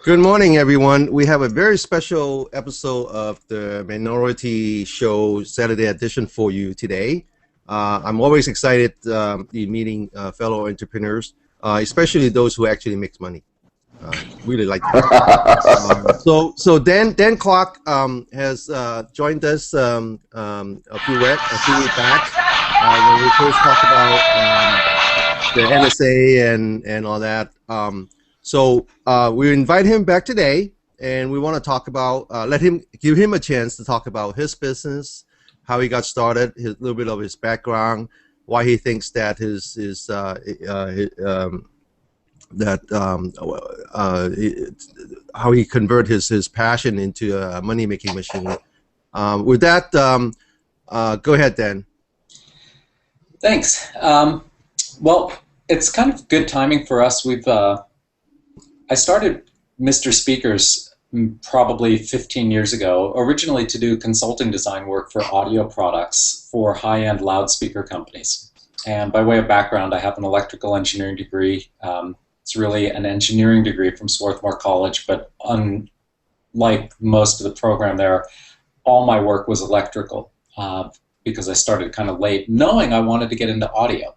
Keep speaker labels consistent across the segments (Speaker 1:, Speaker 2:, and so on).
Speaker 1: Good morning, everyone. We have a very special episode of the Minority Show Saturday edition for you today. I'm always excited in meeting fellow entrepreneurs, especially those who actually make money. Really like that. So Dan Clark has joined us a few weeks back when we first talked about the NSA and all that. So we invite him back today, and we want to talk about give him a chance to talk about his business, how he got started, a little bit of his background, why he thinks that how he convert his passion into a money making machine. With that, go ahead, Dan.
Speaker 2: Thanks. Well, it's kind of good timing for us. I started Mr. Speakers probably 15 years ago, originally to do consulting design work for audio products for high-end loudspeaker companies. And by way of background, I have an electrical engineering degree. It's really an engineering degree from Swarthmore College, but unlike most of the program there, all my work was electrical because I started kind of late, knowing I wanted to get into audio.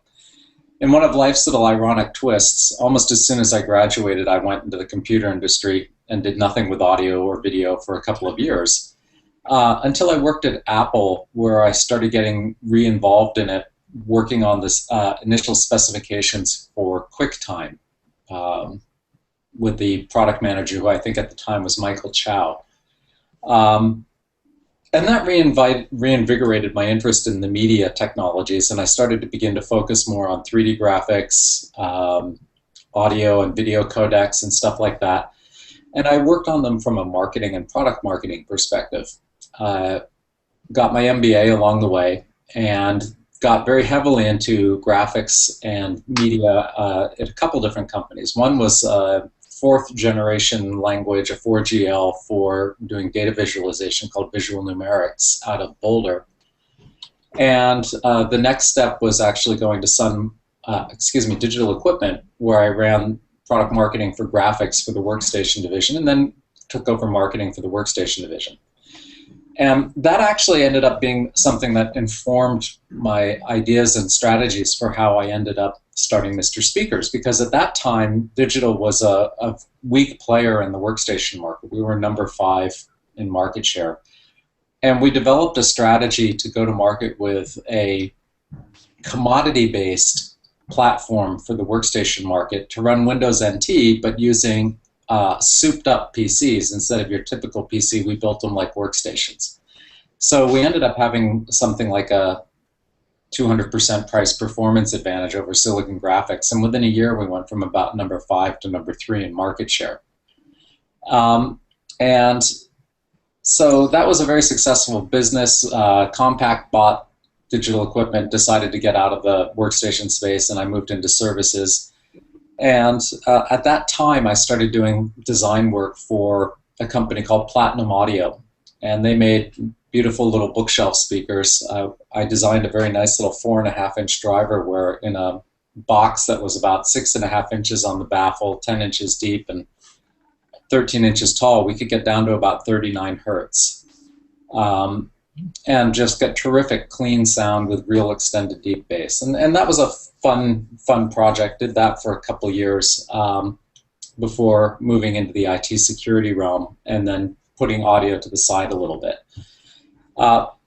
Speaker 2: In one of life's little ironic twists, almost as soon as I graduated, I went into the computer industry and did nothing with audio or video for a couple of years, until I worked at Apple, where I started getting re-involved in it, working on this initial specifications for QuickTime with the product manager, who I think at the time was Michael Chow. And that reinvigorated my interest in the media technologies, and I started to begin to focus more on 3D graphics, audio and video codecs and stuff like that. And I worked on them from a marketing and product marketing perspective. Got my MBA along the way and got very heavily into graphics and media at a couple different companies. One was fourth generation language, a 4GL, for doing data visualization called Visual Numerics out of Boulder. And the next step was actually going to Digital Equipment, where I ran product marketing for graphics for the workstation division, and then took over marketing for the workstation division. And that actually ended up being something that informed my ideas and strategies for how I ended up starting Mr. Speakers, because at that time, digital was a weak player in the workstation market. We were number 5 in market share. And we developed a strategy to go to market with a commodity-based platform for the workstation market to run Windows NT, but using souped-up PCs. Instead of your typical PC, we built them like workstations. So we ended up having something like a 200% price performance advantage over Silicon Graphics, and within a year we went from about number 5 to number 3 in market share. And so that was a very successful business. Compaq bought Digital Equipment, decided to get out of the workstation space, and I moved into services. And at that time I started doing design work for a company called Platinum Audio, and they made beautiful little bookshelf speakers. I designed a very nice little 4.5-inch driver, where in a box that was about 6.5 inches on the baffle, 10 inches deep, and 13 inches tall, we could get down to about 39 hertz. And just get terrific clean sound with real extended deep bass. And that was a fun project. Did that for a couple years before moving into the IT security realm and then putting audio to the side a little bit.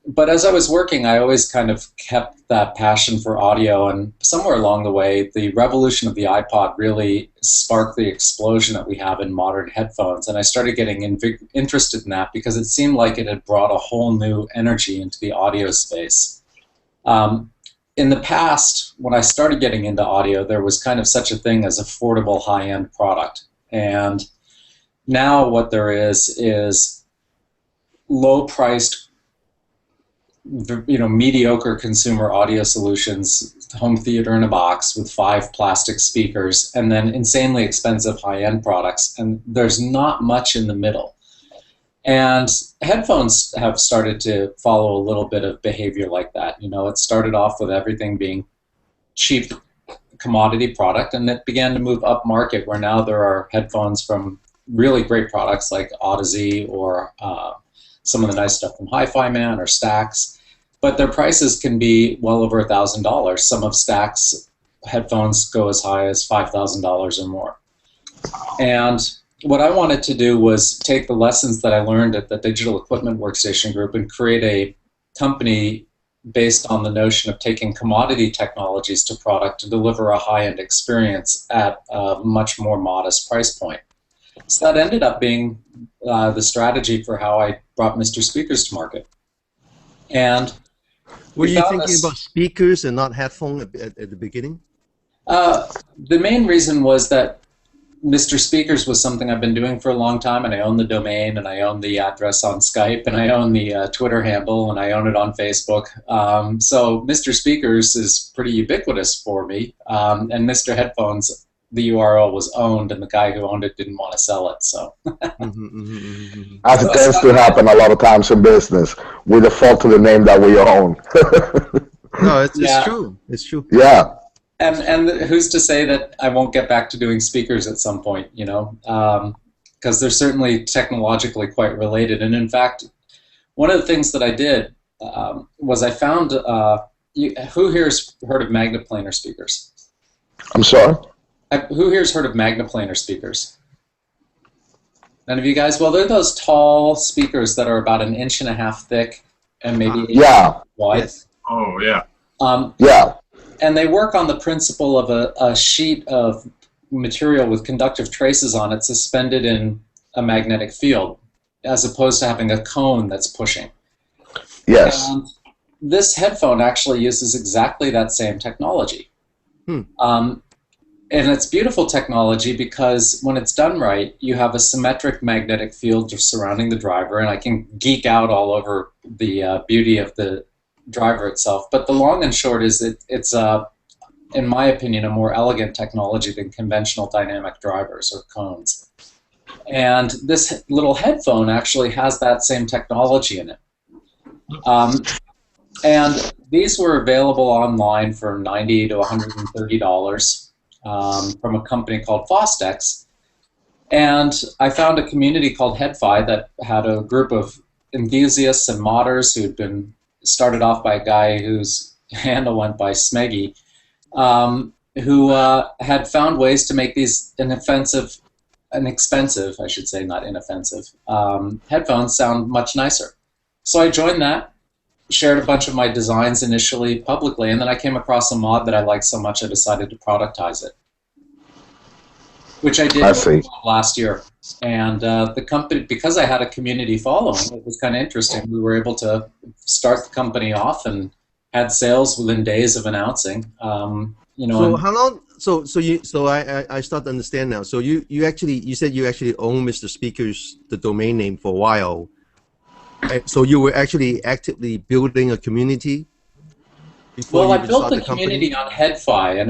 Speaker 2: But as I was working, I always kind of kept that passion for audio, and somewhere along the way, the revolution of the iPod really sparked the explosion that we have in modern headphones, and I started getting interested in that because it seemed like it had brought a whole new energy into the audio space. In the past, when I started getting into audio, there was kind of such a thing as affordable high-end product, and now what there is low-priced, mediocre consumer audio solutions, home theater in a box with 5 plastic speakers, and then insanely expensive high-end products, and there's not much in the middle. And headphones have started to follow a little bit of behavior like that. It started off with everything being cheap commodity product, and it began to move up market, where now there are headphones from really great products like Audeze or some of the nice stuff from Hi-Fi Man or Stax, but their prices can be well over $1,000. Some of Stax headphones go as high as $5,000 or more. And what I wanted to do was take the lessons that I learned at the Digital Equipment Workstation Group and create a company based on the notion of taking commodity technologies to product to deliver a high-end experience at a much more modest price point. So that ended up being the strategy for how I brought Mr. Speakers to market. And
Speaker 1: were you thinking about speakers and not headphones at the beginning?
Speaker 2: The main reason was that Mr. Speakers was something I've been doing for a long time, and I own the domain, and I own the address on Skype, and I own the Twitter handle, and I own it on Facebook. So Mr. Speakers is pretty ubiquitous for me, and Mr. Headphones, the URL was owned, and the guy who owned it didn't want to sell it. So
Speaker 3: as it tends to happen a lot of times in business, we default to the name that we own.
Speaker 1: No, it's true. It's true.
Speaker 3: Yeah.
Speaker 2: And who's to say that I won't get back to doing speakers at some point, you know, because they're certainly technologically quite related. And in fact, one of the things that I did was I found, who here has heard of Magnaplanar speakers?
Speaker 3: I'm sorry?
Speaker 2: Who here has heard of Magnaplanar speakers? None of you guys? Well, they're those tall speakers that are about 1.5 inches thick and maybe 8 inches wide.
Speaker 1: Yes.
Speaker 4: Oh, yeah.
Speaker 3: Yeah.
Speaker 2: And they work on the principle of a sheet of material with conductive traces on it suspended in a magnetic field, as opposed to having a cone that's pushing.
Speaker 3: Yes.
Speaker 2: And this headphone actually uses exactly that same technology. And it's beautiful technology because when it's done right, you have a symmetric magnetic field just surrounding the driver, and I can geek out all over the beauty of the driver itself. But the long and short is it's in my opinion, a more elegant technology than conventional dynamic drivers or cones. And this little headphone actually has that same technology in it. And these were available online for $90 to $130 from a company called Fostex. And I found a community called HeadFi that had a group of enthusiasts and modders who had been started off by a guy whose handle went by Smeggy, who had found ways to make these inexpensive, I should say, not inoffensive, headphones sound much nicer. So I joined that, shared a bunch of my designs initially publicly, and then I came across a mod that I liked so much I decided to productize it, which I did last year. And the company, because I had a community following, it was kind of interesting. We were able to start the company off and had sales within days of announcing. You know.
Speaker 1: So how long? So I start to understand now. So you said you actually own Mr. Speakers, the domain name, for a while. So you were actually actively building a community before
Speaker 2: I built the community on HeadFi, and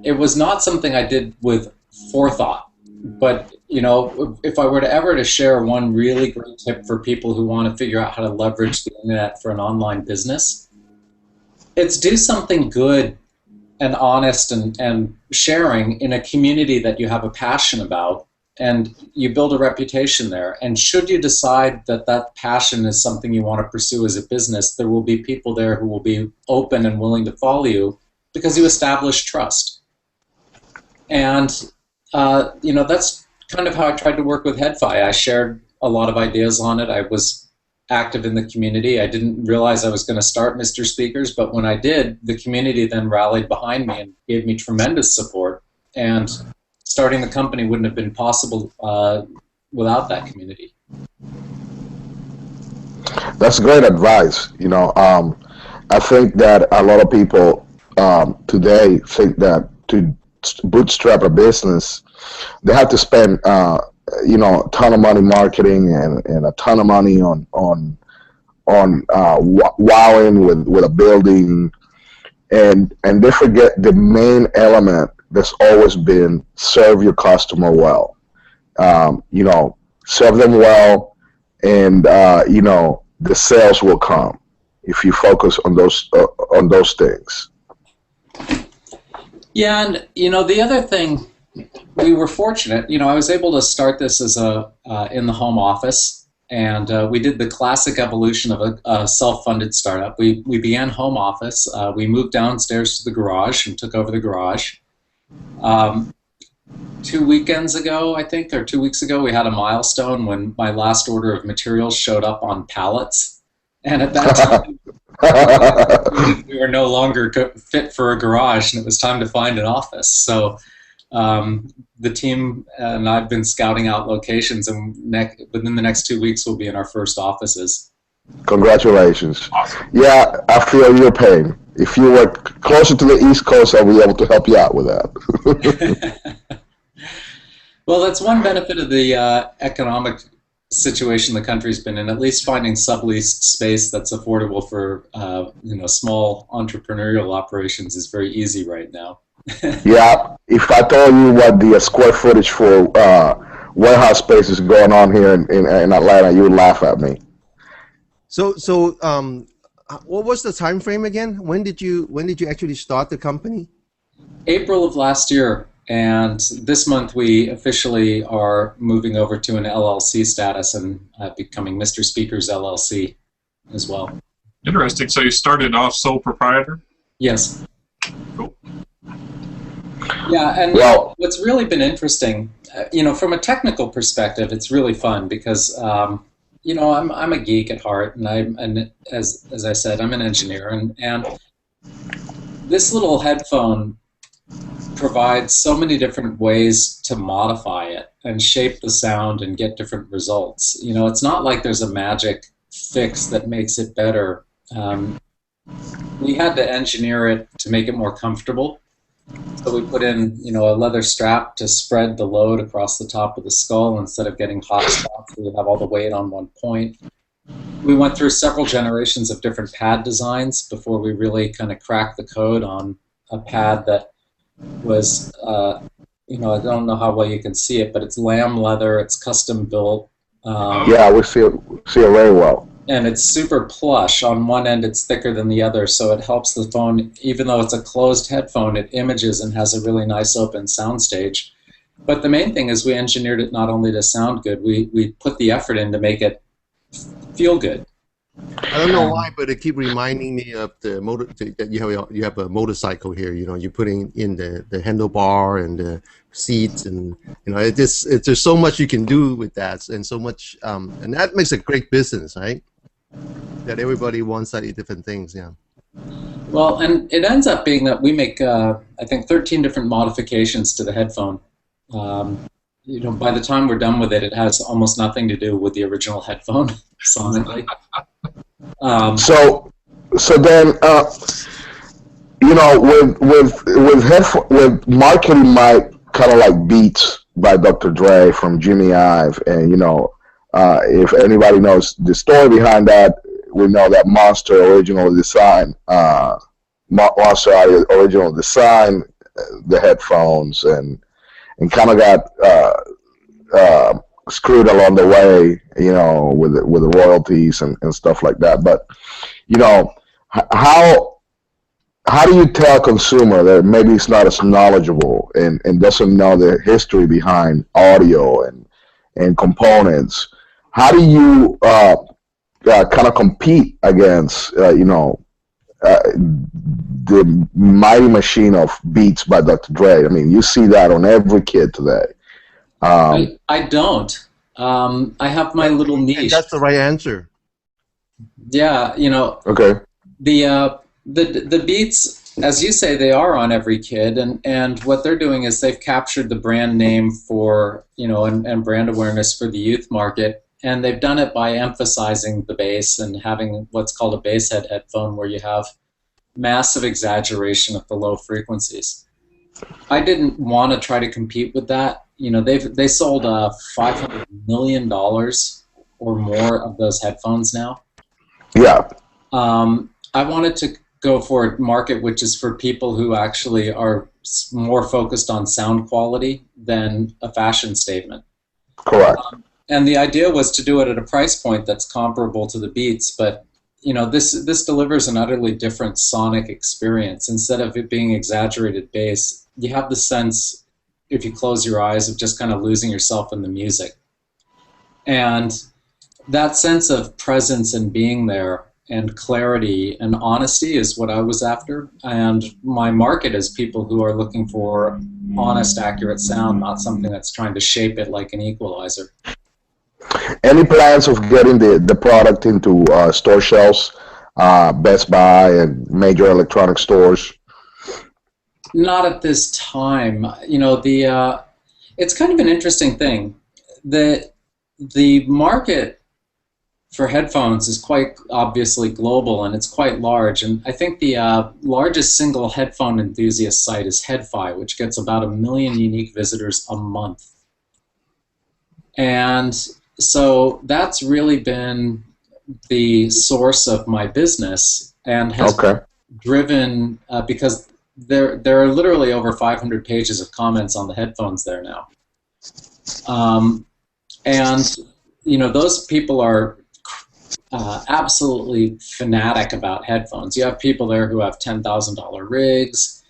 Speaker 2: it was not something I did with forethought. But you know, if I were to ever share one really great tip for people who want to figure out how to leverage the internet for an online business, it's do something good and honest and sharing in a community that you have a passion about, and you build a reputation there. And should you decide that that passion is something you want to pursue as a business, there will be people there who will be open and willing to follow you because you establish trust. And you know, that's kind of how I tried to work with HeadFi. I shared a lot of ideas on it. I was active in the community. I didn't realize I was going to start Mr. Speakers, but when I did, the community then rallied behind me and gave me tremendous support. And starting the company wouldn't have been possible without that community.
Speaker 3: That's great advice. You know, I think that a lot of people today think that to bootstrap a business, they have to spend you know, a ton of money marketing and a ton of money on wowing with a building, and they forget the main element that's always been: serve your customer well. You know, serve them well, and you know, the sales will come if you focus on those things.
Speaker 2: Yeah, and you know, the other thing we were fortunate. I was able to start this as a in the home office, and we did the classic evolution of a self-funded startup. We began home office. We moved downstairs to the garage and took over the garage. 2 weekends ago, I think, or 2 weeks ago, we had a milestone when my last order of materials showed up on pallets. And at that time, we were no longer fit for a garage, and it was time to find an office. So the team and I've been scouting out locations, and within the next 2 weeks, we'll be in our first offices.
Speaker 3: Congratulations.
Speaker 4: Awesome.
Speaker 3: Yeah, I feel your pain. If you were closer to the East Coast, I'll be able to help you out with that.
Speaker 2: Well, that's one benefit of the economic situation the country's been in. At least finding subleased space that's affordable for small entrepreneurial operations is very easy right now.
Speaker 3: Yeah, if I told you what the square footage for warehouse space is going on here in Atlanta, you would laugh at me.
Speaker 1: So what was the time frame again? When did you actually start the company?
Speaker 2: April of last year, and this month we officially are moving over to an LLC status and becoming Mr. Speakers LLC as well.
Speaker 4: Interesting. So you started off sole proprietor?
Speaker 2: Yes.
Speaker 4: Cool.
Speaker 2: Yeah, and
Speaker 3: Well,
Speaker 2: what's really been interesting, from a technical perspective, it's really fun because I'm a geek at heart, and as I said, I'm an engineer, and this little headphone provides so many different ways to modify it and shape the sound and get different results. It's not like there's a magic fix that makes it better. We had to engineer it to make it more comfortable. So we put in, a leather strap to spread the load across the top of the skull instead of getting hot spots where you have all the weight on one point. We went through several generations of different pad designs before we really kind of cracked the code on a pad that was, I don't know how well you can see it, but it's lamb leather, it's custom built.
Speaker 3: yeah, we see it very well.
Speaker 2: And it's super plush. On one end, it's thicker than the other, so it helps the phone, even though it's a closed headphone, it images and has a really nice open soundstage. But the main thing is we engineered it not only to sound good, we put the effort in to make it feel good.
Speaker 1: I don't know why, but it keep reminding me of the motor. That you have a motorcycle here. You're putting in the handlebar and the seats, and it's there's so much you can do with that, and so much, and that makes a great business, right? That everybody wants slightly different things. Yeah.
Speaker 2: Well, and it ends up being that we make, I think, 13 different modifications to the headphone. By the time we're done with it, it has almost nothing to do with the original headphone sonically.
Speaker 3: So then, with marketing my kind of like Beats by Dr. Dre from Jimmy Ive, and if anybody knows the story behind that, we know that Monster originally designed the headphones and kind of got screwed along the way, with the royalties and stuff like that. But how do you tell a consumer that maybe it's not as knowledgeable and doesn't know the history behind audio and components? How do you kind of compete against the mighty machine of Beats by Dr. Dre? I mean, you see that on every kid today.
Speaker 2: I don't. I have my little niche.
Speaker 1: That's the right answer.
Speaker 2: Yeah,
Speaker 3: Okay.
Speaker 2: The Beats, as you say, they are on every kid, and what they're doing is they've captured the brand name for, and brand awareness for the youth market, and they've done it by emphasizing the bass and having what's called a bass head headphone, where you have massive exaggeration at the low frequencies. I didn't want to try to compete with that. They sold $500 million or more of those headphones now.
Speaker 3: Yeah.
Speaker 2: I wanted to go for a market which is for people who actually are more focused on sound quality than a fashion statement.
Speaker 3: Correct.
Speaker 2: And the idea was to do it at a price point that's comparable to the Beats, but this delivers an utterly different sonic experience. Instead of it being exaggerated bass, you have the sense if you close your eyes, of just kind of losing yourself in the music. And that sense of presence and being there and clarity and honesty is what I was after. And my market is people who are looking for honest, accurate sound, not something that's trying to shape it like an equalizer.
Speaker 3: Any plans of getting the product into store shelves, Best Buy and major electronic stores?
Speaker 2: Not at this time. You know, it's kind of an interesting thing. The market for headphones is quite obviously global, and it's quite large. And I think the largest single headphone enthusiast site is HeadFi, which gets about 1 million unique visitors a month. And so that's really been the source of my business, and has driven, because there are literally over 500 pages of comments on the headphones there now. And, you know, those people are absolutely fanatic about headphones. You have people there who have $10,000 rigs.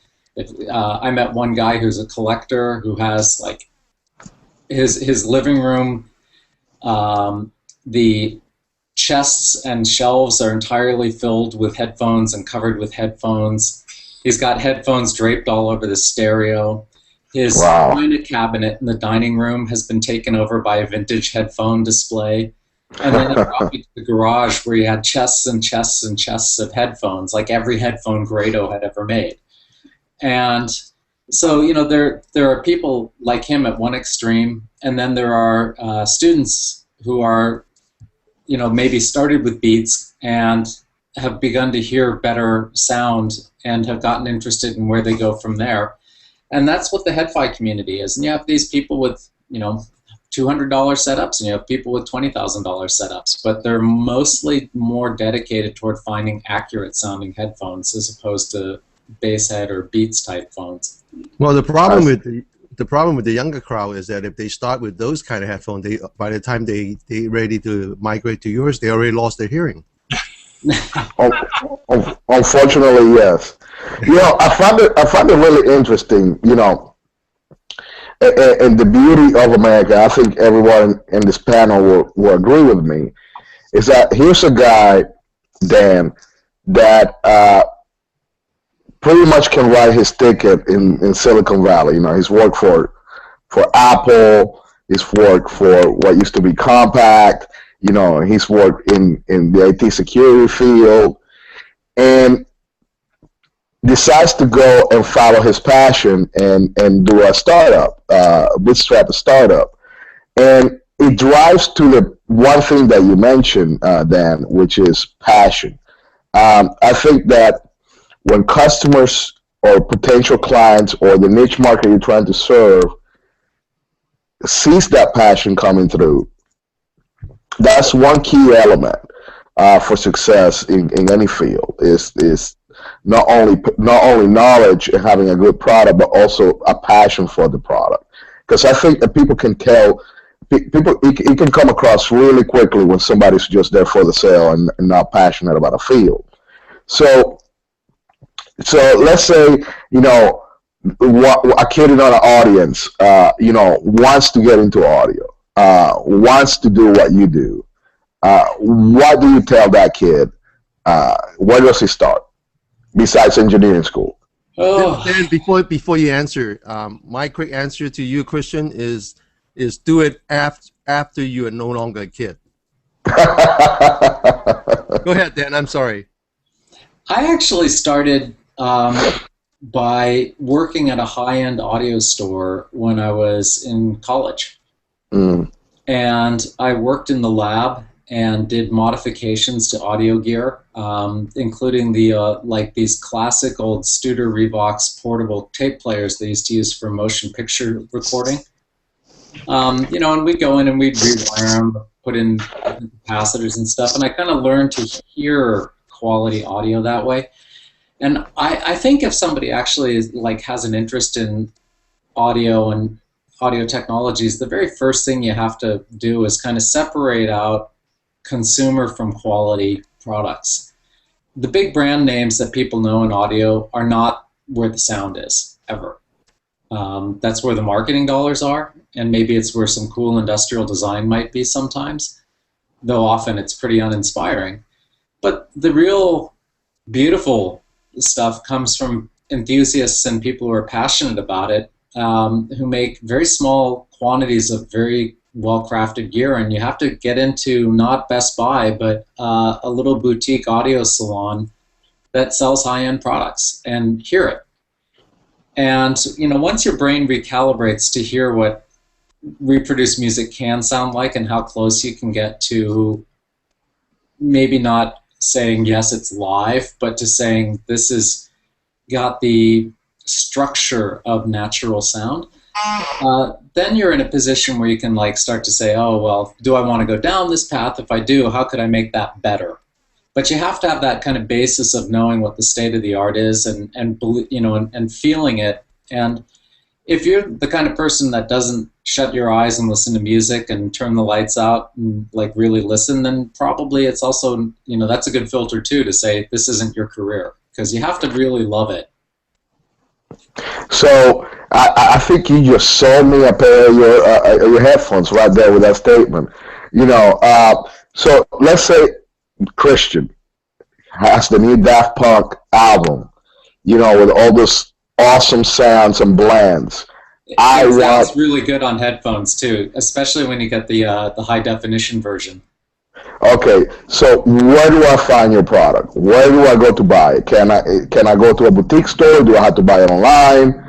Speaker 2: I met one guy who's a collector who has, like, his living room, the chests and shelves are entirely filled with headphones and covered with headphones. He's got headphones draped all over the stereo. His china cabinet in the dining room has been taken over by a vintage headphone display. And then he brought me to the garage where he had chests and chests and chests of headphones, like every headphone Grado had ever made. And so, you know, there are people like him at one extreme, and then there are students who are, you know, maybe started with Beats and have begun to hear better sound and have gotten interested in where they go from there. And that's what the HeadFi community is. And you have these people with, you know, $200 setups, and you have people with $20,000 setups, but they're mostly more dedicated toward finding accurate sounding headphones as opposed to Basshead or Beats type phones.
Speaker 1: Well, the problem with the younger crowd is that if they start with those kind of headphones, by the time they ready to migrate to yours, they already lost their hearing.
Speaker 3: Unfortunately, yes. You know, I find it really interesting. You know, and the beauty of America, I think everyone in this panel will agree with me, is that here's a guy, Dan, that pretty much can write his ticket in Silicon Valley. You know, he's worked for Apple, he's worked for what used to be Compaq, you know, he's worked in the IT security field, and decides to go and follow his passion and do a startup, bootstrap a startup. And it drives to the one thing that you mentioned, Dan, which is passion. I think that when customers or potential clients or the niche market you're trying to serve sees that passion coming through, that's one key element for success in any field, is not only knowledge and having a good product, but also a passion for the product. Because I think that people can tell, it can come across really quickly when somebody's just there for the sale and not passionate about a field. So let's say, you know, a kid in an audience, you know, wants to get into audio, wants to do what you do. What do you tell that kid? Where does he start besides engineering school?
Speaker 1: Then before you answer, my quick answer to you, Christian, is do it after you are no longer a kid. Go ahead, Dan. I'm sorry.
Speaker 2: I actually started by working at a high-end audio store when I was in college. And I worked in the lab and did modifications to audio gear, including the like these classic old Studer Revox portable tape players they used to use for motion picture recording. You know, and we'd go in and we'd rewire them, put in capacitors and stuff, and I kind of learned to hear quality audio that way. And I think if somebody actually has an interest in audio and audio technologies, the very first thing you have to do is kind of separate out consumer from quality products. The big brand names that people know in audio are not where the sound is, ever. That's where the marketing dollars are, and maybe it's where some cool industrial design might be sometimes, though often it's pretty uninspiring. But the real beautiful stuff comes from enthusiasts and people who are passionate about it, who make very small quantities of very well-crafted gear, and you have to get into not Best Buy, but a little boutique audio salon that sells high-end products and hear it. And once your brain recalibrates to hear what reproduced music can sound like and how close you can get to maybe not saying yes it's live, but to saying this has got the structure of natural sound, then you're in a position where you can start to say, oh well, do I want to go down this path? If I do, how could I make that better? But you have to have that kind of basis of knowing what the state of the art is and feeling it. And if you're the kind of person that doesn't shut your eyes and listen to music and turn the lights out and really listen, then probably it's also, that's a good filter too, to say this isn't your career, because you have to really love it.
Speaker 3: So I think you just sold me a pair of your headphones right there with that statement. So let's say Christian has the new Daft Punk album, with all this awesome sounds and blends.
Speaker 2: It sounds really good on headphones too, especially when you get the high definition version.
Speaker 3: Okay, so where do I find your product? Where do I go to buy it? Can I go to a boutique store? Do I have to buy it online?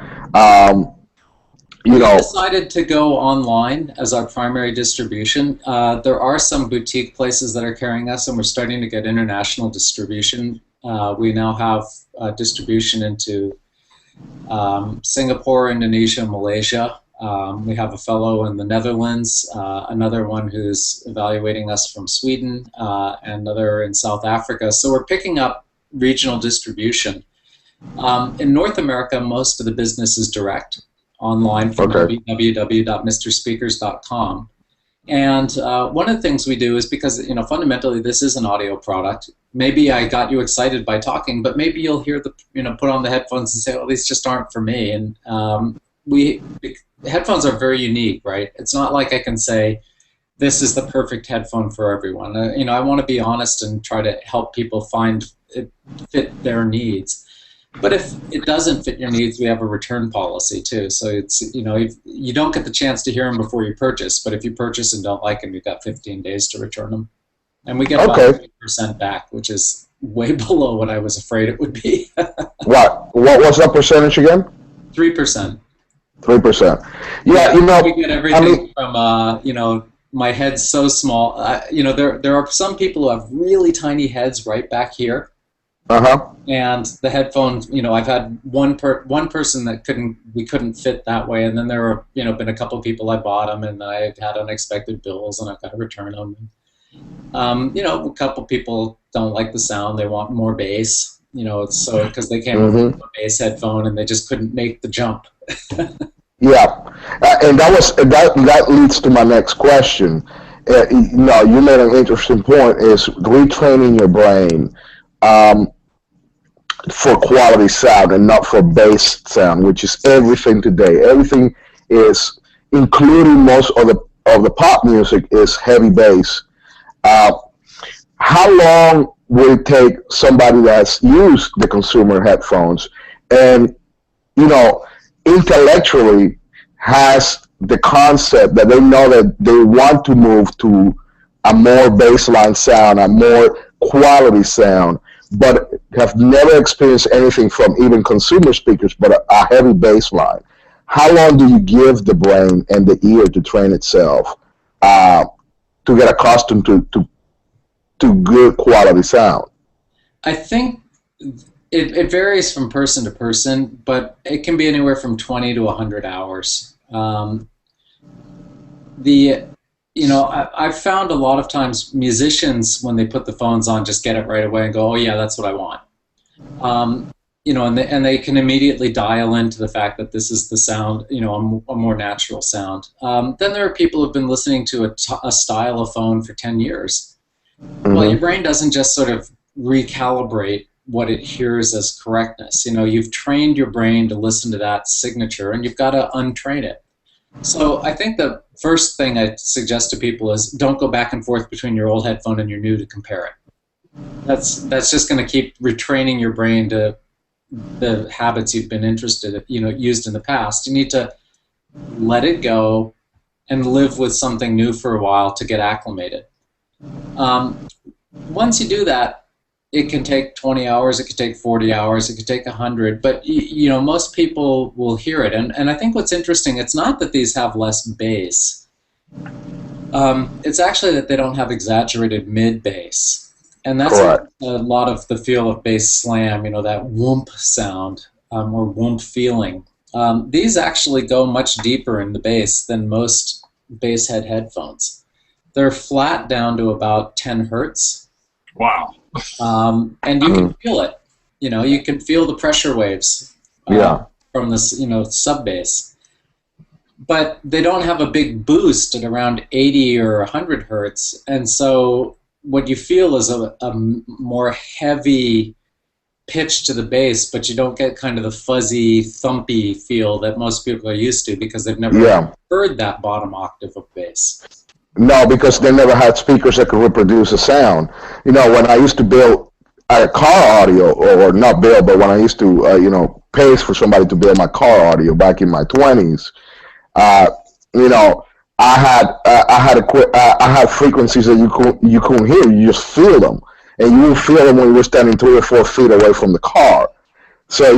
Speaker 2: We decided to go online as our primary distribution. There are some boutique places that are carrying us, and we're starting to get international distribution. We now have distribution into Singapore, Indonesia, Malaysia. We have a fellow in the Netherlands, another one who's evaluating us from Sweden, and another in South Africa. So we're picking up regional distribution. In North America, most of the business is direct, online from www.mrspeakers.com. And one of the things we do is, because fundamentally this is an audio product. Maybe I got you excited by talking, but maybe you'll hear put on the headphones and say, "Oh, these just aren't for me." And headphones are very unique, right? It's not like I can say this is the perfect headphone for everyone. I want to be honest and try to help people find it fit their needs. But if it doesn't fit your needs, we have a return policy too. So it's you don't get the chance to hear them before you purchase. But if you purchase and don't like them, you've got 15 days to return them, and we get about 3% back, which is way below what I was afraid it would be.
Speaker 3: What was that percentage again?
Speaker 2: 3%.
Speaker 3: 3%. Yeah,
Speaker 2: we get everything from my head's so small. There are some people who have really tiny heads right back here. And the headphones, I've had one person that we couldn't fit that way, and then there were been a couple of people I bought them, and I've had unexpected bills, and I've got to return them. A couple people don't like the sound; they want more bass. So because they came with a bass headphone and they just couldn't make the jump.
Speaker 3: Yeah, and that leads to my next question. You made an interesting point: is retraining your brain for quality sound and not for bass sound, which is everything today. Everything is, including most of the pop music, is heavy bass. How long will it take somebody that's used the consumer headphones and intellectually has the concept that they know that they want to move to a more baseline sound, a more quality sound, but have never experienced anything from even consumer speakers, but a heavy bass line? How long do you give the brain and the ear to train itself to get accustomed to good quality sound?
Speaker 2: I think it varies from person to person, but it can be anywhere from 20 to 100 hours. I've found a lot of times musicians, when they put the phones on, just get it right away and go, "Oh yeah, that's what I want." And they can immediately dial into the fact that this is the sound, a more natural sound. Then there are people who've been listening to a style of phone for 10 years. Well, your brain doesn't just sort of recalibrate what it hears as correctness. You know, you've trained your brain to listen to that signature, and you've got to untrain it. So I think the first thing I suggest to people is don't go back and forth between your old headphone and your new to compare it. That's just going to keep retraining your brain to the habits you've been used in the past. You need to let it go and live with something new for a while to get acclimated. Once you do that, it can take 20 hours, it could take 40 hours, it could take 100, but most people will hear it. And I think what's interesting, it's not that these have less bass. It's actually that they don't have exaggerated mid-bass. And that's a lot of the feel of bass slam, that whoomp sound or whoomp feeling. These actually go much deeper in the bass than most bass head headphones. They're flat down to about 10 hertz.
Speaker 4: Wow.
Speaker 2: And you can feel it. You can feel the pressure waves from this, sub bass. But they don't have a big boost at around 80 or 100 hertz. And so what you feel is a more heavy pitch to the bass, but you don't get kind of the fuzzy, thumpy feel that most people are used to because they've never heard that bottom octave of bass.
Speaker 3: No, because they never had speakers that could reproduce a sound. When I used to build car audio, or not build, but when I used to, pay for somebody to build my car audio back in my 20s, I had frequencies that you couldn't hear. You just feel them, and you would feel them when you were standing 3 or 4 feet away from the car. So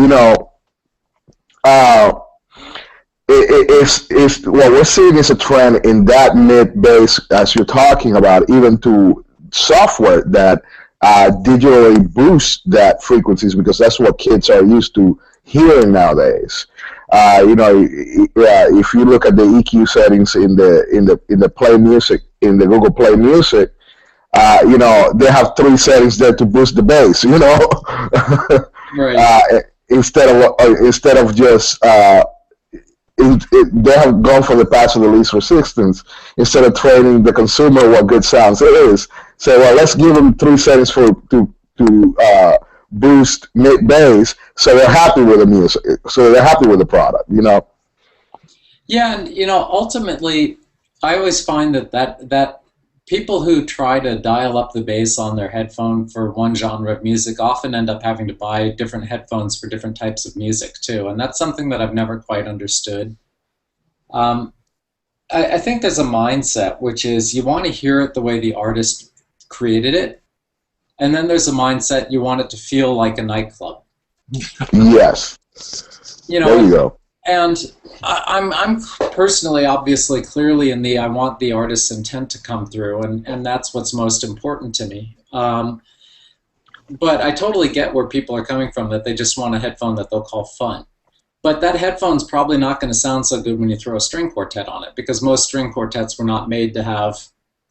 Speaker 3: what we're seeing is a trend in that mid-bass, as you're talking about, even to software that digitally boosts that frequencies, because that's what kids are used to hearing nowadays. If you look at the EQ settings in the Play Music, in the Google Play Music, they have 3 settings there to boost the bass.
Speaker 2: Right.
Speaker 3: Instead of just they have gone for the path of the least resistance instead of training the consumer what good sounds is. So let's give them 3 settings to boost mid bass, so they're happy with the music, so they're happy with the product.
Speaker 2: Yeah, and ultimately, I always find that people who try to dial up the bass on their headphone for one genre of music often end up having to buy different headphones for different types of music too, and that's something that I've never quite understood. I think there's a mindset, which is you want to hear it the way the artist created it, and then there's a mindset you want it to feel like a nightclub.
Speaker 3: Yes. There you go.
Speaker 2: And I'm personally, obviously, clearly in the I want the artist's intent to come through, and that's what's most important to me. But I totally get where people are coming from, that they just want a headphone that they'll call fun. But that headphone's probably not going to sound so good when you throw a string quartet on it, because most string quartets were not made to have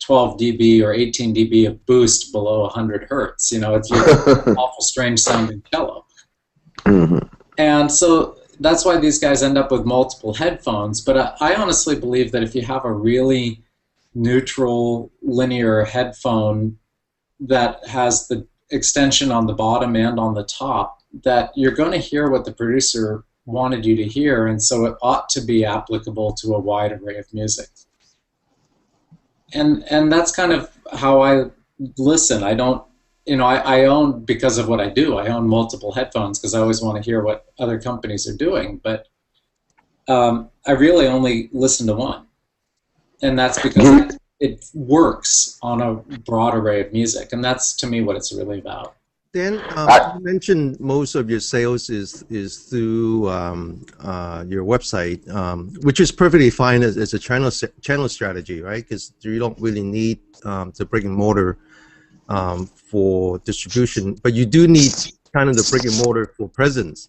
Speaker 2: 12 dB or 18 dB of boost below 100 hertz. It's an awful strange sounding cello.
Speaker 3: Mm-hmm.
Speaker 2: And so that's why these guys end up with multiple headphones. But I honestly believe that if you have a really neutral, linear headphone that has the extension on the bottom and on the top, that you're going to hear what the producer wanted you to hear, and so it ought to be applicable to a wide array of music. And that's kind of how I listen. I don't, I own, because of what I do, I own multiple headphones because I always want to hear what other companies are doing, but I really only listen to one. And that's because it works on a broad array of music, and that's, to me, what it's really about.
Speaker 1: Dan, you mentioned most of your sales is through your website, which is perfectly fine as a channel strategy, right? Because you don't really need the brick and mortar for distribution, but you do need kind of the brick and mortar for presence.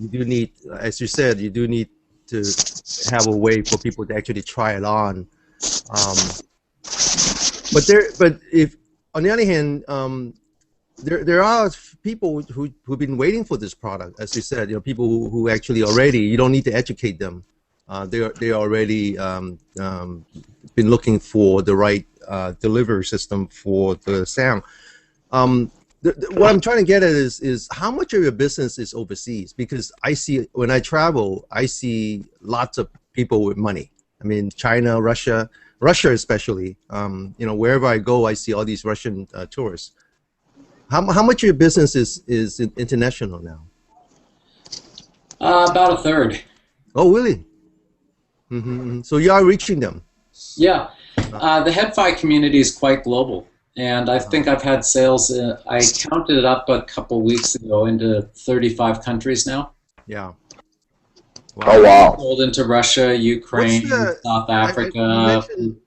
Speaker 1: You do need, as you said, you do need to have a way for people to actually try it on. But if on the other hand, there are people who've been waiting for this product, as you said. People who actually already, you don't need to educate them. They already been looking for the right delivery system for the sound. What I'm trying to get at is how much of your business is overseas? Because I see when I travel, I see lots of people with money. I mean, China, Russia especially. Wherever I go, I see all these Russian tourists. How much of your business is international now?
Speaker 2: About a third.
Speaker 1: Oh, really? So you are reaching them.
Speaker 2: Yeah. The HeadFi community is quite global. And I think I've had sales, I counted it up a couple weeks ago, into 35 countries now.
Speaker 1: Yeah.
Speaker 3: Wow. Oh, wow.
Speaker 2: Sold into Russia, Ukraine, South Africa.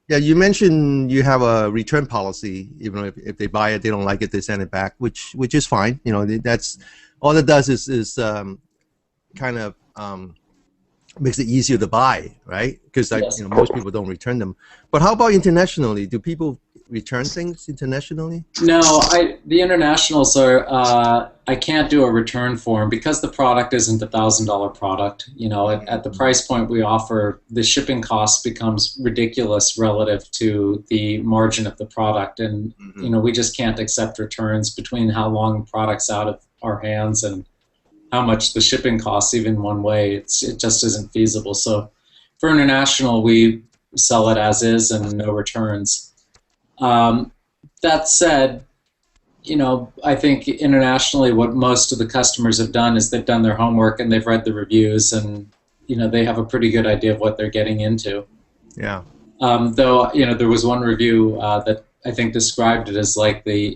Speaker 1: You mentioned you have a return policy. Even if they buy it, they don't like it, they send it back, which is fine. That's all it does is kind of makes it easier to buy, right? Because
Speaker 2: Yes.
Speaker 1: most people don't return them. But how about internationally? Do people return things internationally?
Speaker 2: No, the internationals are. I can't do a return form because the product isn't a $1,000 product. At the price point we offer, the shipping cost becomes ridiculous relative to the margin of the product, and we just can't accept returns between how long the product's out of our hands and how much the shipping costs even one way. It just isn't feasible. So for international, we sell it as is and no returns. That said, I think internationally what most of the customers have done is they've done their homework and they've read the reviews, and they have a pretty good idea of what they're getting into.
Speaker 1: Yeah.
Speaker 2: Though there was one review that I think described it as like the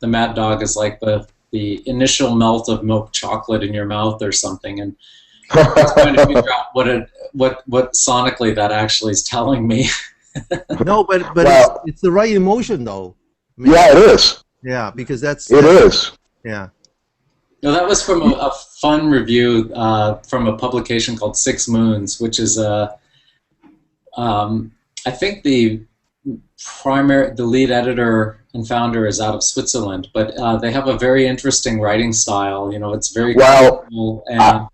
Speaker 2: Mad Dog is like the initial melt of milk chocolate in your mouth or something, and I was trying to figure out what sonically that actually is telling me.
Speaker 1: No, but it's the right emotion though.
Speaker 3: Yeah, it is.
Speaker 1: Yeah, because
Speaker 3: it is.
Speaker 1: Yeah.
Speaker 2: No, that was from a fun review from a publication called Six Moons, which is I think the lead editor and founder is out of Switzerland, but they have a very interesting writing style. It's very cool. And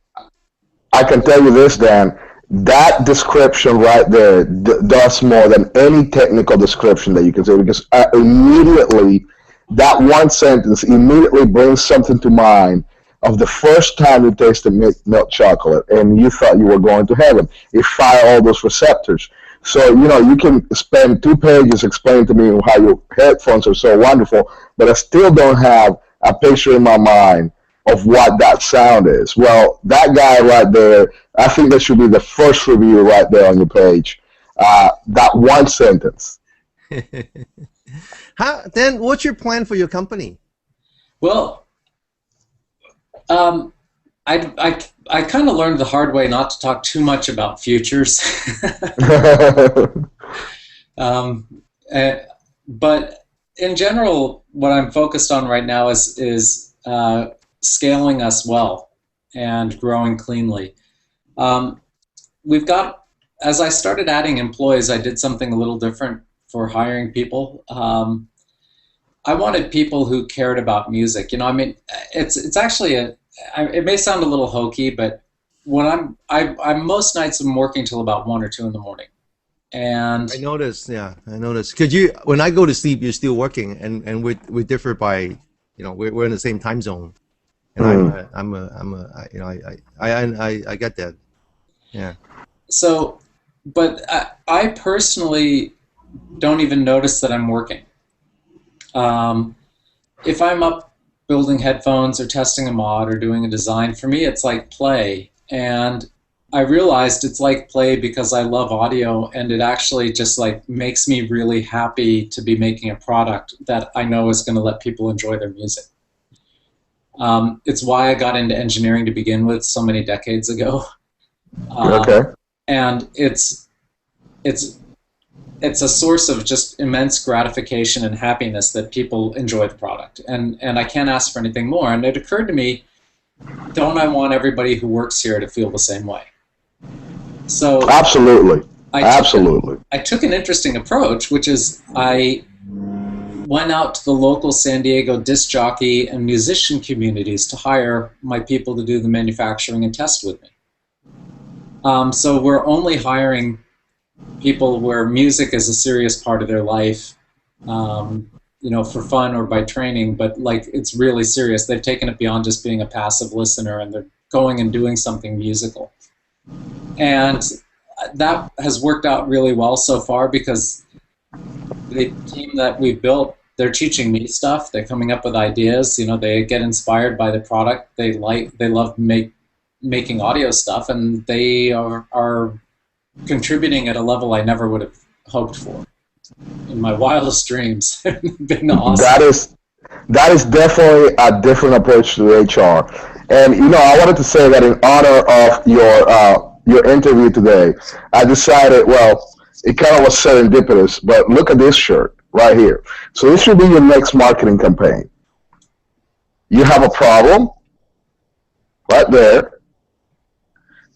Speaker 3: I can tell you this, Dan. That description right there does more than any technical description that you can say, because immediately, that one sentence immediately brings something to mind of the first time you tasted milk chocolate and you thought you were going to heaven. It fired all those receptors. So, you can spend 2 pages explaining to me how your headphones are so wonderful, but I still don't have a picture in my mind of what that sound is. Well, that guy right there, I think that should be the first review right there on your page. That one sentence.
Speaker 1: Then what's your plan for your company?
Speaker 2: Well, I kind of learned the hard way not to talk too much about futures. But in general, what I'm focused on right now is scaling us well and growing cleanly. We've got, as I started adding employees, I did something a little different for hiring people. I wanted people who cared about music. It's actually it may sound a little hokey, but when I'm most nights I'm working till about 1 or 2 in the morning. And
Speaker 1: I noticed. Could when I go to sleep, you're still working, and we differ by, we're in the same time zone. And I get that. Yeah.
Speaker 2: So, but I personally don't even notice that I'm working. If I'm up building headphones or testing a mod or doing a design, for me it's like play. And I realized it's like play because I love audio, and it actually just like makes me really happy to be making a product that I know is going to let people enjoy their music. It's why I got into engineering to begin with so many decades ago.
Speaker 3: Okay.
Speaker 2: And it's a source of just immense gratification and happiness that people enjoy the product. And I can't ask for anything more. And it occurred to me, don't I want everybody who works here to feel the same way? So
Speaker 3: absolutely.
Speaker 2: I took an interesting approach, which is I went out to the local San Diego disc jockey and musician communities to hire my people to do the manufacturing and test with me. So we're only hiring people where music is a serious part of their life, for fun or by training, but like it's really serious. They've taken it beyond just being a passive listener, and they're going and doing something musical. And that has worked out really well so far because the team that we've built, they're teaching me stuff. They're coming up with ideas. They get inspired by the product. They love making audio stuff, and they are contributing at a level I never would have hoped for in my wildest dreams. Been awesome.
Speaker 3: That is definitely a different approach to HR. And I wanted to say that in honor of your interview today, I decided, well, it kind of was serendipitous, but look at this shirt right here. So this should be your next marketing campaign. You have a problem right there,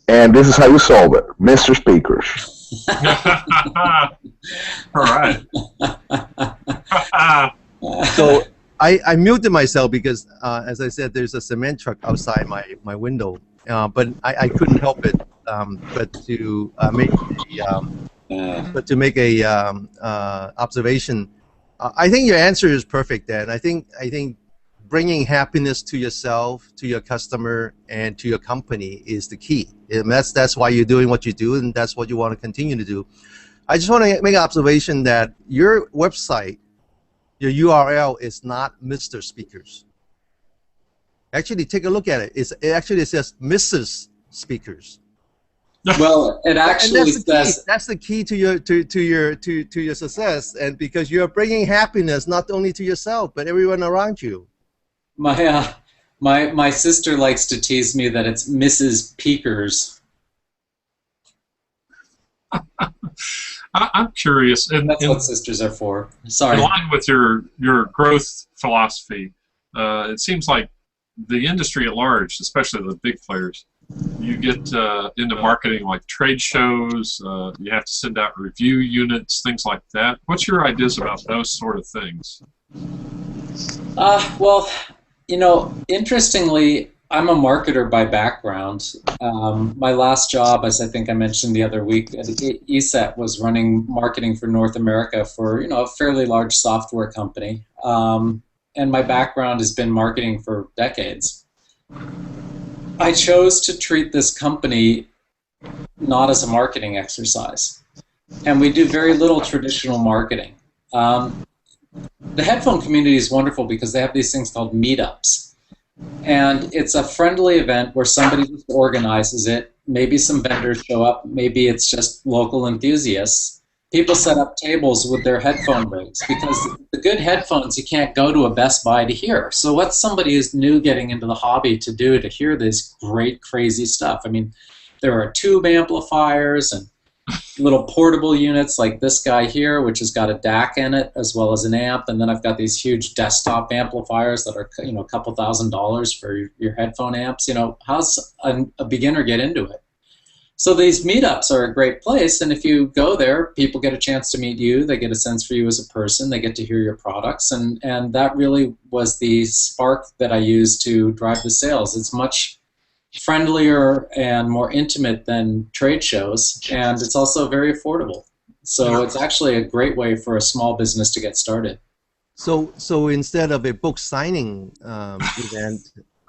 Speaker 3: and this is how you solve it, Mr. Speakers.
Speaker 4: All right.
Speaker 1: So I muted myself because, as I said, there's a cement truck outside my window, but I couldn't help it but to make a observation. I think your answer is perfect, Dan. I think bringing happiness to yourself, to your customer, and to your company is the key. And that's why you're doing what you do, and that's what you want to continue to do. I just want to make an observation that your website, your URL is not Mr. Speakers. Actually, take a look at it. It actually says Mrs. Speakers.
Speaker 2: Well, it actually says
Speaker 1: that's the key to your success, and because you're bringing happiness not only to yourself but everyone around you.
Speaker 2: My sister likes to tease me that it's Mrs. Peekers.
Speaker 4: I'm curious.
Speaker 2: That's what sisters are for. Sorry.
Speaker 4: In line with your growth philosophy, it seems like the industry at large, especially the big players, you get into marketing like trade shows, you have to send out review units, things like that. What's your ideas about those sort of things?
Speaker 2: Well, interestingly, I'm a marketer by background. My last job, as I think I mentioned the other week, at ESET was running marketing for North America for a fairly large software company. And my background has been marketing for decades. I chose to treat this company not as a marketing exercise. And we do very little traditional marketing. The headphone community is wonderful because they have these things called meetups. And it's a friendly event where somebody just organizes it. Maybe some vendors show up. Maybe it's just local enthusiasts. People set up tables with their headphone rigs because the good headphones you can't go to a Best Buy to hear. So what's somebody who's new getting into the hobby to do to hear this great, crazy stuff? I mean, there are tube amplifiers and little portable units like this guy here, which has got a DAC in it as well as an amp, and then I've got these huge desktop amplifiers that are a couple $1,000s for your headphone amps. How's a beginner get into it? So these meetups are a great place, and if you go there, people get a chance to meet you, they get a sense for you as a person, they get to hear your products, and that really was the spark that I used to drive the sales. It's much friendlier and more intimate than trade shows, and it's also very affordable. So it's actually a great way for a small business to get started.
Speaker 1: So instead of a book signing event,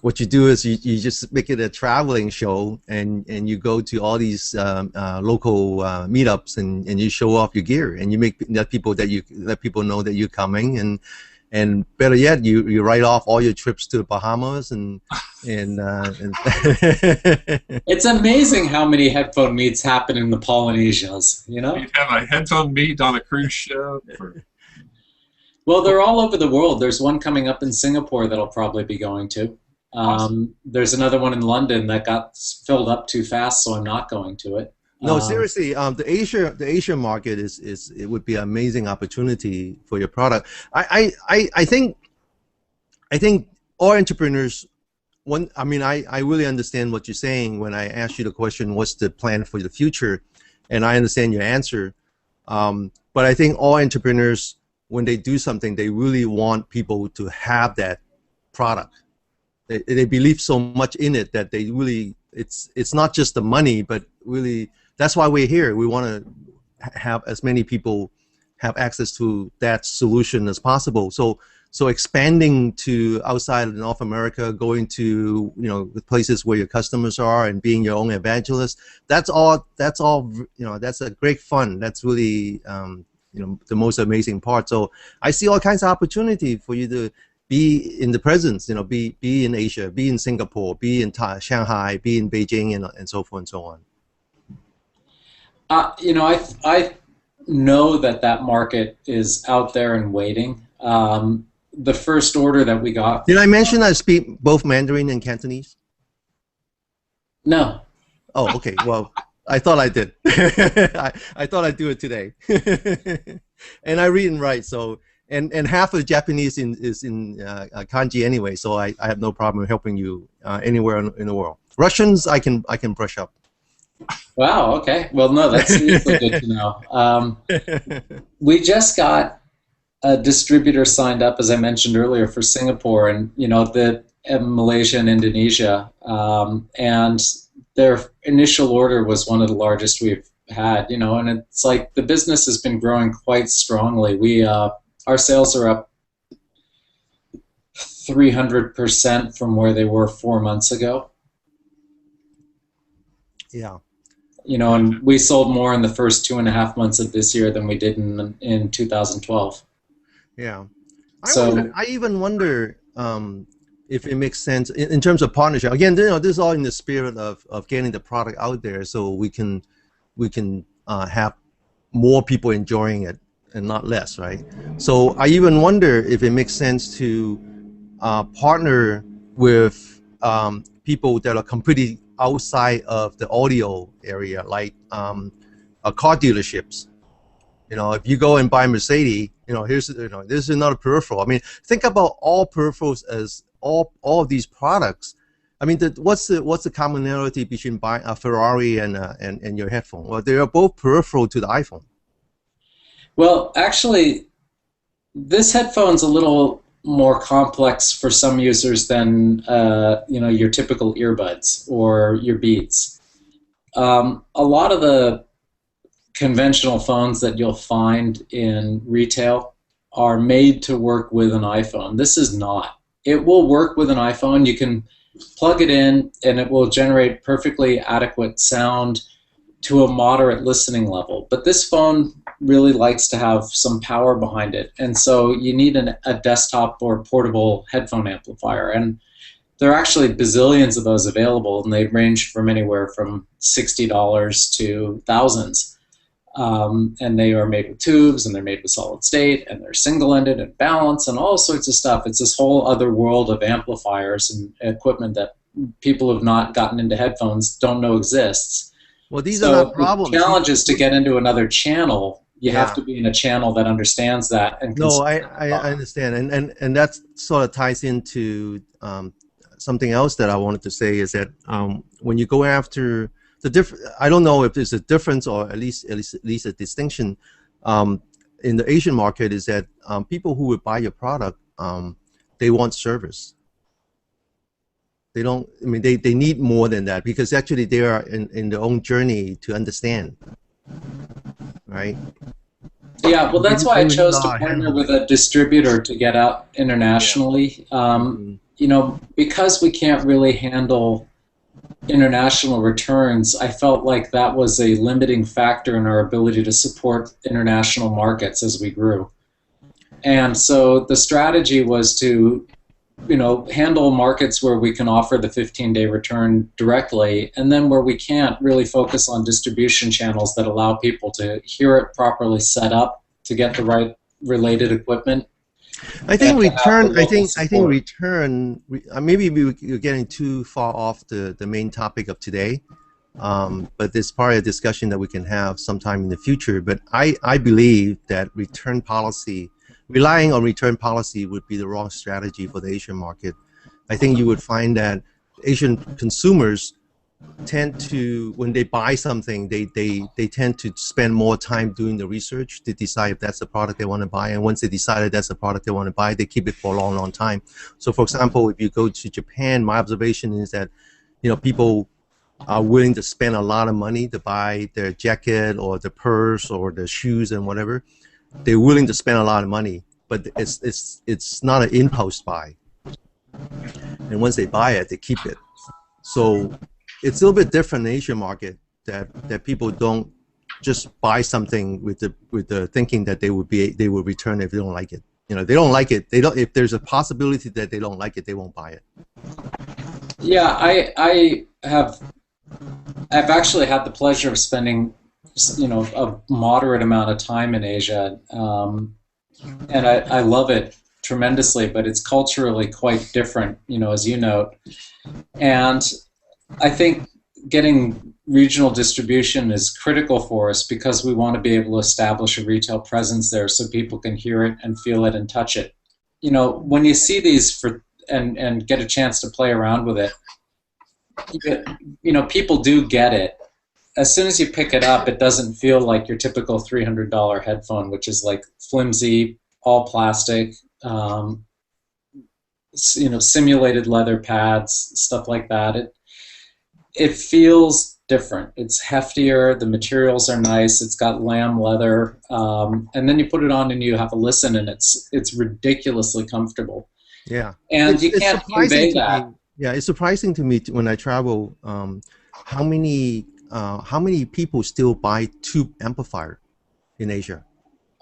Speaker 1: what you do is you just make it a traveling show, and you go to all these local meetups, and you show off your gear, and you let people know that you're coming, and better yet, you write off all your trips to the Bahamas and
Speaker 2: It's amazing how many headphone meets happen in the Polynesias.
Speaker 4: You have a headphone meet on a cruise ship.
Speaker 2: Well, they're all over the world. There's one coming up in Singapore that I'll probably be going to.
Speaker 4: Awesome.
Speaker 2: There's another one in London that got filled up too fast, so I'm not going to it.
Speaker 1: No, seriously, the Asia market it would be an amazing opportunity for your product. I think all entrepreneurs. I really understand what you're saying when I asked you the question, what's the plan for the future, and I understand your answer. But I think all entrepreneurs, when they do something, they really want people to have that product. They believe so much in it that they really, it's not just the money, but really, that's why we're here. We want to have as many people have access to that solution as possible. So expanding to outside of North America, going to the places where your customers are, and being your own evangelist. That's all. That's a great fun. That's really the most amazing part. So I see all kinds of opportunity for you to be in the presence. Be in Asia, be in Singapore, be in Shanghai, be in Beijing, and so forth and so on.
Speaker 2: I know that market is out there and waiting. The first order that we got.
Speaker 1: Did I mention I speak both Mandarin and Cantonese?
Speaker 2: No.
Speaker 1: Oh, okay. Well, I thought I did. I thought I'd do it today. And I read and write. So and half of Japanese is in kanji anyway. So I have no problem helping you anywhere in the world. Russians I can brush up.
Speaker 2: Wow. Okay. Well, no, that's really good to know. We just got a distributor signed up, as I mentioned earlier, for Singapore and Malaysia and Indonesia, and their initial order was one of the largest we've had. And it's like the business has been growing quite strongly. Our sales are up 300% from where they were 4 months ago.
Speaker 1: Yeah.
Speaker 2: And we sold more in the first 2.5 months of this year than we did in 2012.
Speaker 1: Yeah.
Speaker 2: So
Speaker 1: I even wonder if it makes sense in terms of partnership. Again, this is all in the spirit of getting the product out there, so we can have more people enjoying it and not less, right? So I even wonder if it makes sense to partner with people that are completely outside of the audio area, like car dealerships. If you go and buy Mercedes, this is another peripheral. I mean, think about all peripherals as all of these products. I mean, what's the commonality between buying a Ferrari and your headphone? Well, they are both peripheral to the iPhone.
Speaker 2: Well, actually, this headphone's a little more complex for some users than your typical earbuds or your Beats. A lot of the conventional phones that you'll find in retail are made to work with an iPhone. This is not. It will work with an iPhone. You can plug it in and it will generate perfectly adequate sound to a moderate listening level. But this phone really likes to have some power behind it, and so you need a desktop or portable headphone amplifier. And there are actually bazillions of those available, and they range from anywhere from $60 to thousands. And they are made with tubes, and they're made with solid state, and they're single-ended and balanced, and all sorts of stuff. It's this whole other world of amplifiers and equipment that people who have not gotten into headphones don't know exists.
Speaker 1: Well, these are not problems.
Speaker 2: The challenge is to get into another channel. You have to be in a channel that understands that. And
Speaker 1: no, I understand, and that sort of ties into something else that I wanted to say is that when you go after I don't know if there's a difference or at least a distinction in the Asian market, is that people who would buy your product, they want service. They don't. I mean, they need more than that, because actually they are in their own journey to understand, right?
Speaker 2: Yeah, well, that's why I chose to partner with a distributor to get out internationally. Because we can't really handle international returns, I felt like that was a limiting factor in our ability to support international markets as we grew. And so the strategy was to handle markets where we can offer the 15-day return directly, and then where we can't, really focus on distribution channels that allow people to hear it properly set up, to get the right related equipment.
Speaker 1: I think return. I think return. Maybe we're getting too far off the main topic of today, but this is probably a discussion that we can have sometime in the future. But I believe that relying on return policy would be the wrong strategy for the Asian market. I think you would find that Asian consumers tend to, when they buy something, they tend to spend more time doing the research to decide if that's the product they want to buy. And once they decide that's the product they want to buy, they keep it for a long, long time. So, for example, if you go to Japan, my observation is that people are willing to spend a lot of money to buy their jacket or the purse or the shoes and whatever. they're willing to spend a lot of money, but it's not an impulse buy. And once they buy it, they keep it. So it's a little bit different in the Asian market that people don't just buy something with the thinking that they will return it if they don't like it. You know, they don't like it. They don't. If there's a possibility that they don't like it, they won't buy it.
Speaker 2: Yeah, I've actually had the pleasure of spending, you know, a moderate amount of time in Asia, and I love it tremendously. But it's culturally quite different, you know, as you note. And I think getting regional distribution is critical for us because we want to be able to establish a retail presence there so people can hear it and feel it and touch it. You know, when you see these and get a chance to play around with it, you know, people do get it. As soon as you pick it up, it doesn't feel like your typical $300 headphone, which is like flimsy, all plastic, you know, simulated leather pads, stuff like that. It feels different. It's heftier. The materials are nice. It's got lamb leather, and then you put it on and you have a listen, and it's ridiculously comfortable.
Speaker 1: Yeah,
Speaker 2: and you can't convey that.
Speaker 1: Yeah, it's surprising to me when I travel how many people still buy tube amplifier in Asia.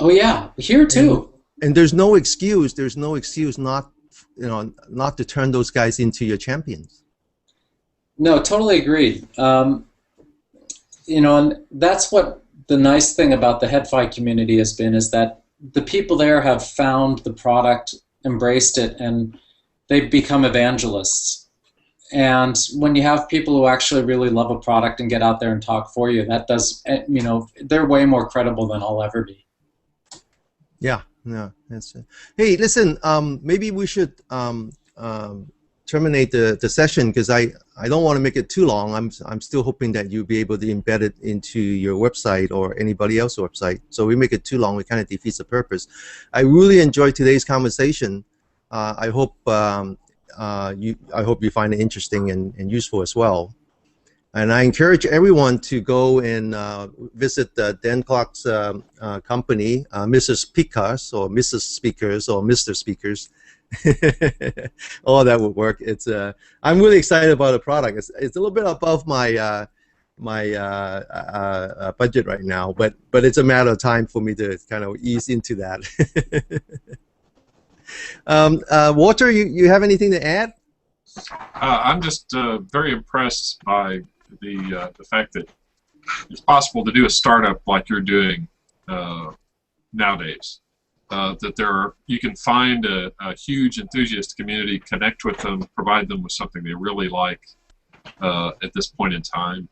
Speaker 2: Oh yeah, here too.
Speaker 1: And there's no excuse. There's no excuse not to turn those guys into your champions.
Speaker 2: No, totally agreed. You know, and that's what the nice thing about the HeadFi community has been, is that the people there have found the product, embraced it, and they've become evangelists. And when you have people who actually really love a product and get out there and talk for you, that does, you know, they're way more credible than I'll ever be.
Speaker 1: Yeah, yeah. That's it. Hey, listen, maybe we should terminate the session because I don't want to make it too long. I'm still hoping that you'll be able to embed it into your website or anybody else's website. So we make it too long, it kind of defeats the purpose. I really enjoyed today's conversation. I hope you find it interesting and useful as well. And I encourage everyone to go and visit Dan Clark's company, Mrs. Speakers or Mrs. Speakers or Mr. Speakers. All that would work. It's I'm really excited about the product. It's a little bit above my budget right now, but it's a matter of time for me to kind of ease into that. Walter, you have anything to add?
Speaker 4: I'm just very impressed by the fact that it's possible to do a startup like you're doing nowadays. That you can find a huge enthusiast community, connect with them, provide them with something they really like at this point in time.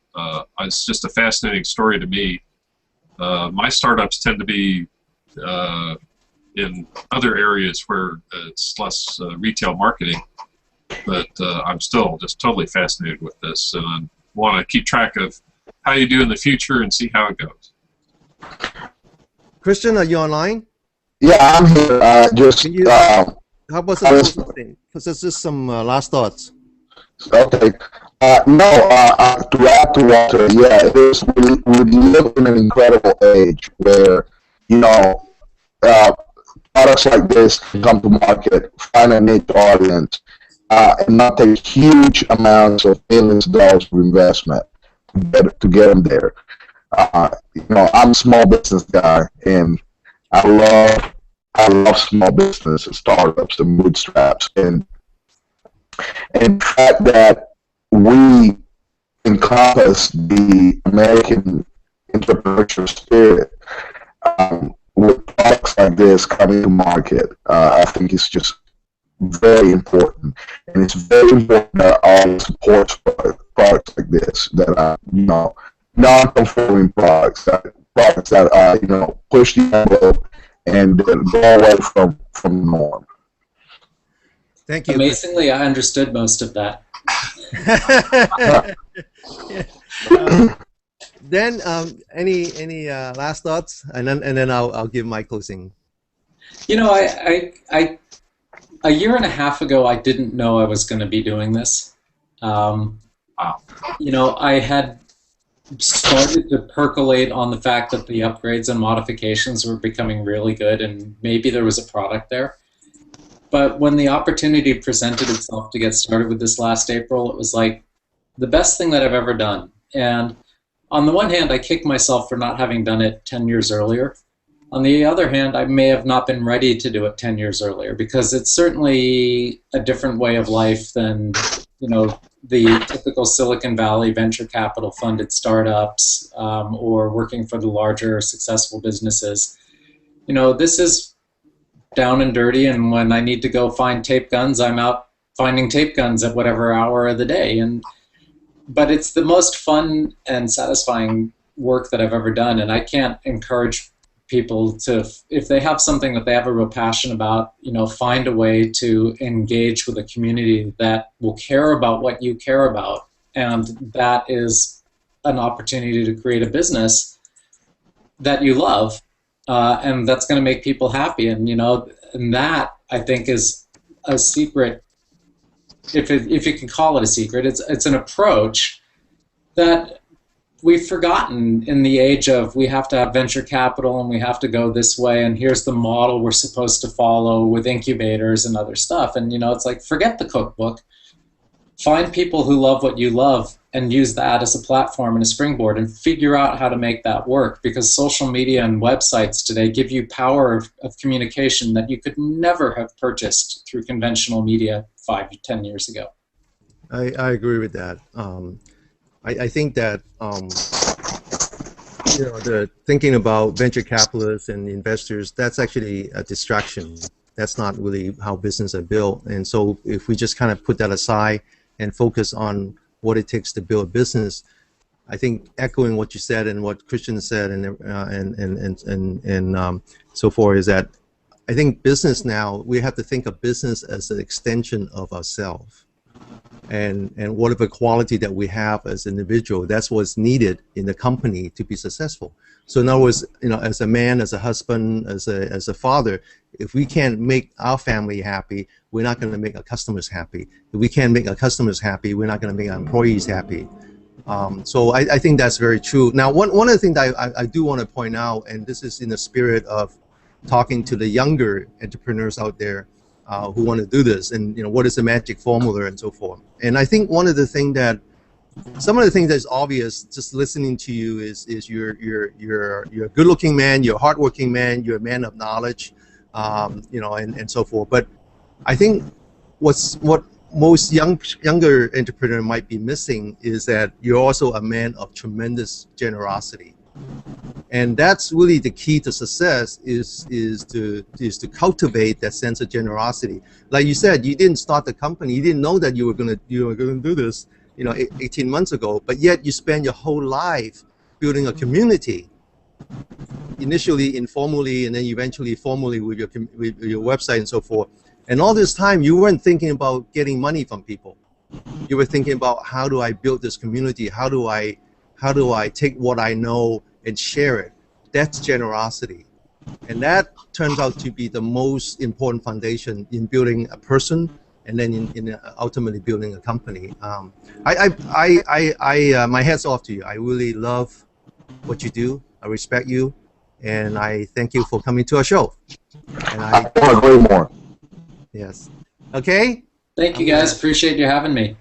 Speaker 4: It's just a fascinating story to me. My startups tend to be in other areas where it's less retail marketing, but I'm still just totally fascinated with this, and I want to keep track of how you do in the future and see how it goes.
Speaker 1: Christian, are you online?
Speaker 3: Yeah, I'm here.
Speaker 1: How about some closing thing? Because there's just some last thoughts.
Speaker 3: Okay. To add to Walter, yeah, it is. We live in an incredible age where, you know, products like this can come to market, find a niche audience, and not take huge amounts of millions of dollars of investment to get them there. You know, I'm a small business guy, and I love small business and startups and bootstraps, and the fact that we encompass the American entrepreneurial spirit with products like this coming to market, I think it's just very important, and it's very important that all supports products like this that are, you know, non-conforming products that you know, push the envelope and go away from the norm.
Speaker 1: Thank you.
Speaker 2: Amazingly, I understood most of that.
Speaker 1: Then, any last thoughts, and then I'll give my closing.
Speaker 2: You know, I a year and a half ago, I didn't know I was going to be doing this.
Speaker 4: Wow.
Speaker 2: You know, I had started to percolate on the fact that the upgrades and modifications were becoming really good, and maybe there was a product there. But when the opportunity presented itself to get started with this last April, it was like the best thing that I've ever done. And on the one hand, I kick myself for not having done it 10 years earlier. On the other hand, I may have not been ready to do it 10 years earlier, because it's certainly a different way of life than, the typical Silicon Valley venture capital funded startups, or working for the larger successful businesses. This is down and dirty, and when I need to go find tape guns, I'm out finding tape guns at whatever hour of the day. But it's the most fun and satisfying work that I've ever done, and I can't encourage people to, if they have something that they have a real passion about, find a way to engage with a community that will care about what you care about, and that is an opportunity to create a business that you love, and that's going to make people happy. And and that, I think, is a secret. If you can call it a secret, it's an approach that we've forgotten in the age of we have to have venture capital and we have to go this way, and here's the model we're supposed to follow with incubators and other stuff. And it's like, forget the cookbook. Find people who love what you love and use that as a platform and a springboard, and figure out how to make that work, because social media and websites today give you power of communication that you could never have purchased through conventional media 5 to 10 years ago.
Speaker 1: I agree with that. I think that the thinking about venture capitalists and investors, that's actually a distraction. That's not really how business are built. And so if we just kind of put that aside and focus on what it takes to build a business, I think echoing what you said and what Christian said and so forth, is that I think business now, we have to think of business as an extension of ourselves. And whatever quality that we have as an individual, that's what's needed in the company to be successful. So in other words, as a man, as a husband, as a father, if we can't make our family happy, we're not going to make our customers happy. If we can't make our customers happy, we're not going to make our employees happy. So I think that's very true. Now, one of the things I do want to point out, and this is in the spirit of talking to the younger entrepreneurs out there, who want to do this, and what is the magic formula and so forth. And I think one of the things that, some of the things that's obvious just listening to you is you're a good-looking man, you're a hardworking man, you're a man of knowledge, and so forth. But I think what most younger entrepreneur might be missing is that you're also a man of tremendous generosity. And that's really the key to success, is to cultivate that sense of generosity. Like you said, you didn't start the company, you didn't know that you were gonna do this, 18 months ago, but yet you spend your whole life building a community. Initially informally, and then eventually formally with your website and so forth. And all this time, you weren't thinking about getting money from people. You were thinking about, how do I build this community? How do I take what I know and share it? That's generosity. And that turns out to be the most important foundation in building a person, and then in ultimately building a company. My hat's off to you. I really love what you do. I respect you, and I thank you for coming to our show. And
Speaker 3: I can't agree more.
Speaker 1: Yes. Okay.
Speaker 2: Thank you, guys. Appreciate you having me.